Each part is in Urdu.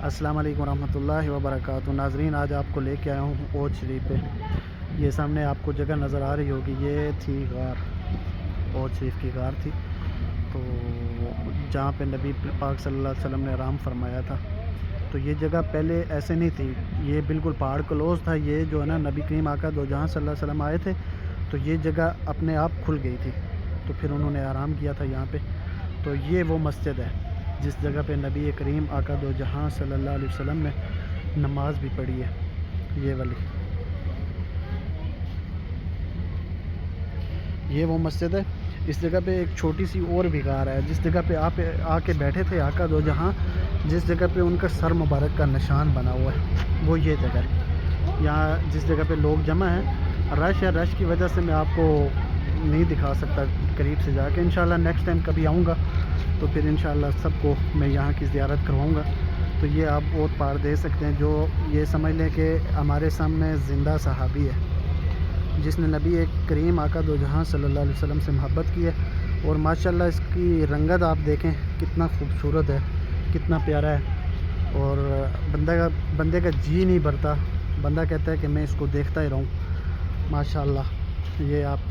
السلام علیکم ورحمۃ اللہ وبرکاتہ۔ ناظرین، آج آپ کو لے کے آیا ہوں اوج شریف پہ۔ یہ سامنے آپ کو جگہ نظر آ رہی ہوگی، یہ تھی غار، اوج شریف کی غار تھی، تو جہاں پہ نبی پاک صلی اللہ علیہ وسلم نے آرام فرمایا تھا۔ تو یہ جگہ پہلے ایسے نہیں تھی، یہ بالکل پہاڑ کلوز تھا۔ یہ جو ہے نا، نبی کریم آقا دو جہاں صلی اللہ علیہ وسلم آئے تھے تو یہ جگہ اپنے آپ کھل گئی تھی، تو پھر انہوں نے آرام کیا تھا یہاں پہ۔ تو یہ وہ مسجد ہے جس جگہ پہ نبی کریم آقا دو جہاں صلی اللہ علیہ وسلم نے نماز بھی پڑھی ہے، یہ والی۔ یہ وہ مسجد ہے۔ اس جگہ پہ ایک چھوٹی سی اور بھی غار ہے، جس جگہ پہ آپ آ کے بیٹھے تھے آقا دو جہاں، جس جگہ پہ ان کا سر مبارک کا نشان بنا ہوا ہے، وہ یہ جگہ ہے۔ یہاں جس جگہ پہ لوگ جمع ہیں، رش ہے، رش کی وجہ سے میں آپ کو نہیں دکھا سکتا قریب سے جا کے۔ انشاءاللہ نیکسٹ ٹائم کبھی آؤں گا تو پھر انشاءاللہ سب کو میں یہاں کی زیارت کرواؤں گا۔ تو یہ آپ اور پار دے سکتے ہیں، جو یہ سمجھ لیں کہ ہمارے سامنے زندہ صحابی ہے، جس نے نبی کریم آقا دو جہاں صلی اللہ علیہ وسلم سے محبت کی ہے۔ اور ماشاءاللہ اس کی رنگت آپ دیکھیں کتنا خوبصورت ہے، کتنا پیارا ہے، اور بندے کا جی نہیں بھرتا، بندہ کہتا ہے کہ میں اس کو دیکھتا ہی رہوں۔ ماشاءاللہ یہ آپ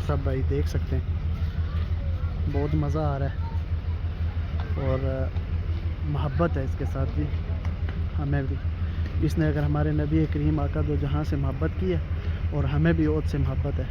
سب بھائی دیکھ سکتے ہیں، بہت مزہ آ رہا ہے اور محبت ہے اس کے ساتھ بھی، ہمیں بھی۔ اس نے اگر ہمارے نبی کریم آقا دو جہاں سے محبت کی ہے، اور ہمیں بھی اوج سے محبت ہے۔